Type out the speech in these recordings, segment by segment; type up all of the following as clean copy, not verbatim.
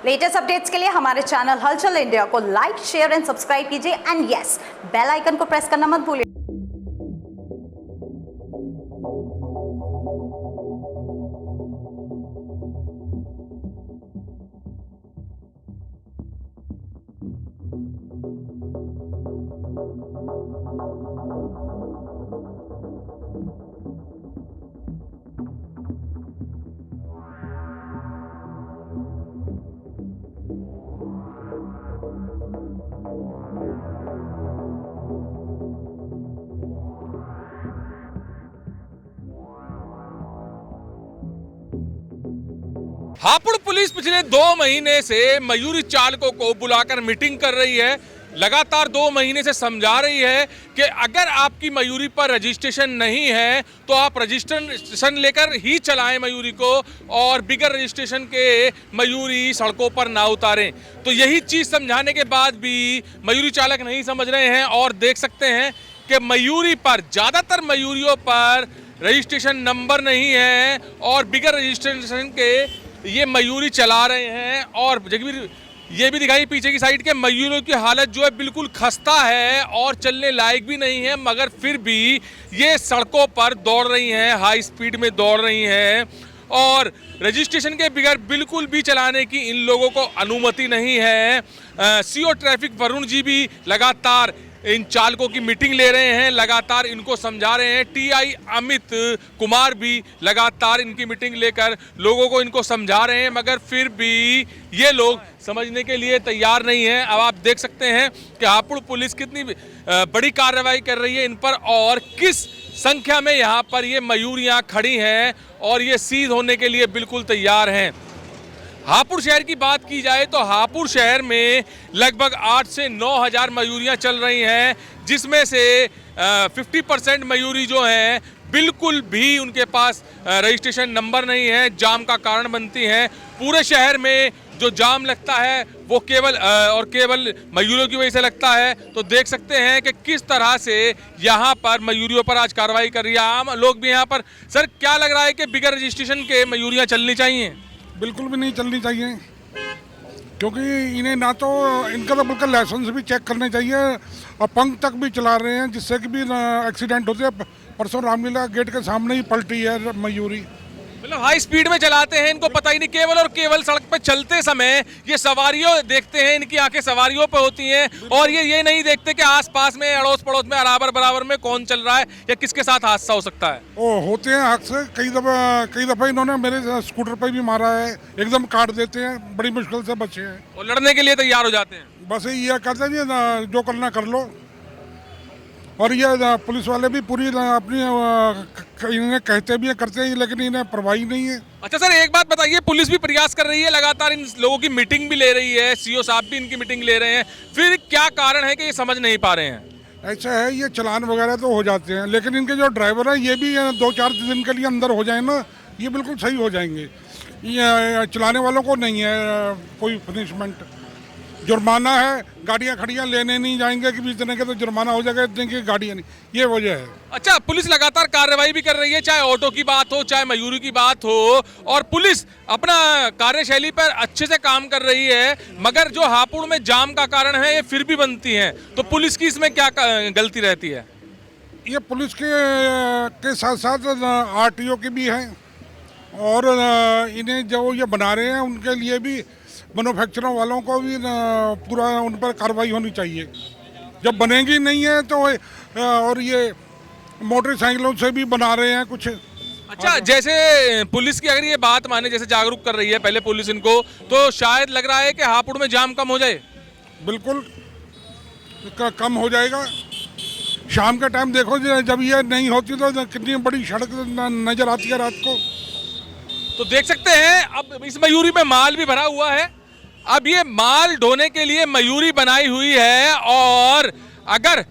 Latest updates के लिए हमारे चैनल हलचल इंडिया को लाइक, शेयर एंड सब्सक्राइब कीजिए एंड यस, बेल आइकन को प्रेस करना मत भूलिए। हापुड़ पुलिस पिछले 2 महीने से मयूरी चालकों को बुलाकर मीटिंग कर रही है। लगातार 2 महीने से समझा रही है कि अगर आपकी मयूरी पर रजिस्ट्रेशन नहीं है तो आप रजिस्ट्रेशन लेकर ही चलाएं मयूरी को, और बिगर रजिस्ट्रेशन के मयूरी सड़कों पर ना उतारें। तो यही चीज़ समझाने के बाद भी मयूरी चालक नहीं समझ रहे हैं, और देख सकते हैं कि मयूरी पर, ज़्यादातर मयूरियों पर रजिस्ट्रेशन नंबर नहीं है और बिगर रजिस्ट्रेशन के ये मयूरी चला रहे हैं। और जगवीर, ये भी दिखाई पीछे की साइड के मयूरों की हालत जो है बिल्कुल खस्ता है और चलने लायक भी नहीं है, मगर फिर भी ये सड़कों पर दौड़ रही हैं, हाई स्पीड में दौड़ रही हैं, और रजिस्ट्रेशन के बिगर बिल्कुल भी चलाने की इन लोगों को अनुमति नहीं है। सीओ ट्रैफिक वरुण जी भी लगातार इन चालकों की मीटिंग ले रहे हैं, लगातार इनको समझा रहे हैं। टीआई अमित कुमार भी लगातार इनकी मीटिंग लेकर लोगों को इनको समझा रहे हैं, मगर फिर भी ये लोग समझने के लिए तैयार नहीं हैं। अब आप देख सकते हैं कि हापुड़ पुलिस कितनी बड़ी कार्रवाई कर रही है इन पर, और किस संख्या में यहाँ पर ये मयूरियाँ खड़ी हैं और ये सीज होने के लिए बिल्कुल तैयार हैं। हापुड़ शहर की बात की जाए तो हापुड़ शहर में लगभग 8 से 9 हज़ार मयूरियाँ चल रही हैं, जिसमें से 50% मयूरी जो हैं बिल्कुल भी उनके पास रजिस्ट्रेशन नंबर नहीं है, जाम का कारण बनती हैं। पूरे शहर में जो जाम लगता है वो केवल मयूरियों की वजह से लगता है। तो देख सकते हैं कि किस तरह से यहाँ पर मयूरियों पर आज कार्रवाई कर रही है। आम लोग भी यहाँ पर, सर क्या लग रहा है कि बिगर रजिस्ट्रेशन के मयूरियाँ चलनी चाहिए? बिल्कुल भी नहीं चलनी चाहिए, क्योंकि इन्हें ना तो इनका तो बिल्कुल लाइसेंस भी चेक करने चाहिए, और पंख तक भी चला रहे हैं, जिससे कि भी एक्सीडेंट होते हैं। परसों रामलीला गेट के सामने ही पलटी है मयूरी। मतलब हाई स्पीड में चलाते हैं, इनको पता ही नहीं, केवल और केवल सड़क पे चलते समय ये सवारियों देखते हैं, इनकी आंखें सवारियों पे होती हैं, और ये नहीं देखते कि आसपास में, अड़ोस पड़ोस में, बराबर में कौन चल रहा है या किसके साथ हादसा हो सकता है। ओ होते हैं हादसे, कई दफ़ा इन्होंने मेरे स्कूटर पर भी मारा है, एकदम काट देते हैं, बड़ी मुश्किल से बचे हैं, और लड़ने के लिए तैयार हो जाते हैं। बस ये कहते हैं जो करना कर लो। और ये पुलिस वाले भी पूरी अपनी इन्हें कहते भी हैं, करते हैं, लेकिन इन्हें परवाह नहीं है। अच्छा सर, एक बात बताइए, पुलिस भी प्रयास कर रही है, लगातार इन लोगों की मीटिंग भी ले रही है, सीओ साहब भी इनकी मीटिंग ले रहे हैं, फिर क्या कारण है कि ये समझ नहीं पा रहे हैं? ऐसा है, ये चलान वगैरह तो हो जाते हैं, लेकिन इनके जो ड्राइवर हैं ये भी 2-4 दिन के लिए अंदर हो जाए ना, ये बिल्कुल सही हो जाएंगे। ये चलाने वालों को नहीं है कोई पनिशमेंट, जुर्माना है, गाड़ियाँ खड़ियाँ लेने नहीं जाएंगे कि इतने के तो जुर्माना हो जाएगा, इतने की गाड़ियाँ नहीं, ये वजह है। अच्छा, पुलिस लगातार कार्रवाई भी कर रही है, चाहे ऑटो की बात हो, चाहे मयूरी की बात हो, और पुलिस अपना कार्यशैली पर अच्छे से काम कर रही है, मगर जो हापुड़ में जाम का कारण है ये फिर भी बनती हैं। तो पुलिस की इसमें क्या गलती रहती है? ये पुलिस के साथ साथ आरटीओ की भी है, और इन्हें जो ये बना रहे हैं उनके लिए भी मैन्युफैक्चरर वालों को भी पूरा उन पर कार्रवाई होनी चाहिए। जब बनेगी नहीं है तो और ये मोटरसाइकिलों से भी बना रहे हैं कुछ। अच्छा, जैसे पुलिस की अगर ये बात माने, जैसे जागरूक कर रही है पहले पुलिस इनको, तो शायद लग रहा है कि हापुड़ में जाम कम हो जाए। बिल्कुल कम हो जाएगा। शाम के टाइम देखो, जब ये नहीं होती तो कितनी बड़ी सड़क नजर आती है रात को। तो देख सकते हैं अब इस मयूरी में माल भी भरा हुआ है। अब ये माल ढोने के लिए मयूरी बनाई हुई है, और अगर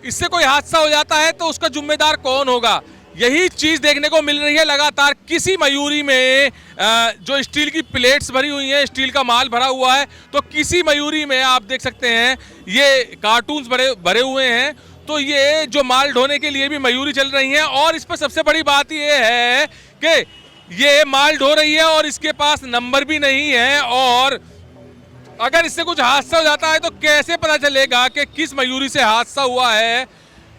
इससे कोई हादसा हो जाता है तो उसका जिम्मेदार कौन होगा? यही चीज देखने को मिल रही है लगातार। किसी मयूरी में जो स्टील की प्लेट्स भरी हुई हैं, स्टील का माल भरा हुआ है, तो किसी मयूरी में आप देख सकते हैं ये कार्टून्स भरे हुए हैं। तो ये जो माल ढोने के लिए भी मयूरी चल रही हैं, और इस पर सबसे बड़ी बात ये है कि ये माल ढो रही है और इसके पास नंबर भी नहीं है, और अगर इससे कुछ हादसा हो जाता है तो कैसे पता चलेगा कि किस मयूरी से हादसा हुआ है?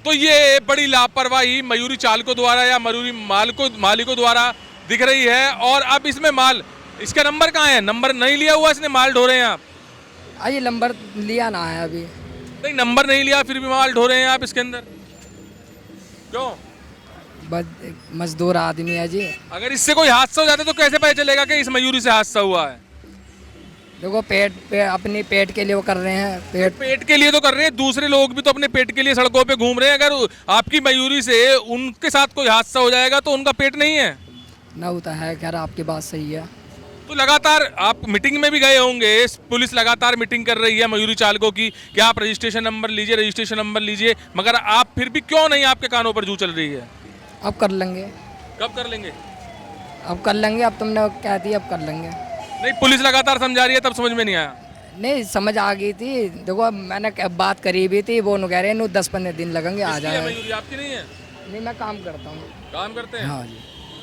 तो ये बड़ी लापरवाही मयूरी चालकों द्वारा या मयूरी मालिकों द्वारा दिख रही है। और अब इसमें माल, इसका नंबर कहाँ है? नंबर नहीं लिया हुआ, इसने माल ढो रहे हैं आप? ये नंबर लिया ना है अभी। नहीं, नंबर नहीं लिया फिर भी माल ढो रहे हैं आप इसके अंदर, क्यों? बस मजदूर आदमी है जी। अगर इससे कोई हादसा हो जाता तो कैसे पता चलेगा कि इस मयूरी से हादसा हुआ है? देखो अपनी पेट के लिए वो कर रहे हैं। पेट के लिए तो कर रहे हैं, दूसरे लोग भी तो अपने पेट के लिए सड़कों पे घूम रहे हैं। अगर आपकी मयूरी से उनके साथ कोई हादसा हो जाएगा तो उनका पेट नहीं है ना होता है। खैर आपकी बात सही है। तो लगातार आप मीटिंग में भी गए होंगे, पुलिस लगातार मीटिंग कर रही है मयूरी चालकों की कि आप रजिस्ट्रेशन नंबर लीजिए, रजिस्ट्रेशन नंबर लीजिए, मगर आप फिर भी क्यों नहीं, आपके कानों पर जू चल रही है? अब कर लेंगे। कब कर लेंगे? अब कर लेंगे। अब तुमने कह दी, अब कर लेंगे। नहीं, पुलिस लगातार समझा रही है, तब समझ में नहीं आया। नहीं समझ आ गई थी। देखो मैंने बात करी भी थी, वो कह रहे हैं 10-15 दिन लगेंगे आ किसकी है जाए। मयूरी, आपकी नहीं है? नहीं मैं काम करता हूँ। काम करते हैं? हाँ जी।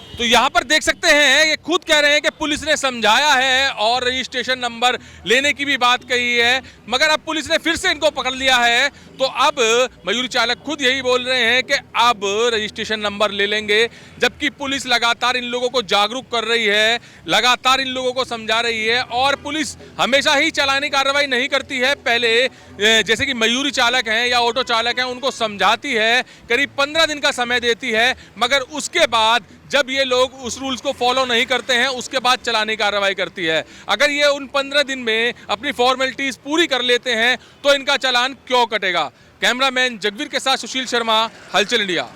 तो यहाँ पर देख सकते हैं ये खुद कह रहे हैं कि पुलिस ने समझाया है और रजिस्ट्रेशन नंबर लेने की भी बात कही है, मगर अब पुलिस ने फिर से इनको पकड़ लिया है। तो अब मयूरी चालक खुद यही बोल रहे हैं कि अब रजिस्ट्रेशन नंबर ले लेंगे, जबकि पुलिस लगातार इन लोगों को जागरूक कर रही है, लगातार इन लोगों को समझा रही है। और पुलिस हमेशा ही चालानी कार्रवाई नहीं करती है, पहले जैसे कि मयूरी चालक हैं या ऑटो चालक हैं उनको समझाती है, करीब 15 दिन का समय देती है, मगर उसके बाद जब ये लोग उस रूल्स को फॉलो नहीं करते हैं उसके बाद चलानी कार्रवाई करती है। अगर ये उन 15 दिन में अपनी फॉर्मेलिटीज पूरी कर लेते हैं तो इनका चालान क्यों कटेगा? कैमरामैन जगवीर के साथ सुशील शर्मा, हलचल इंडिया।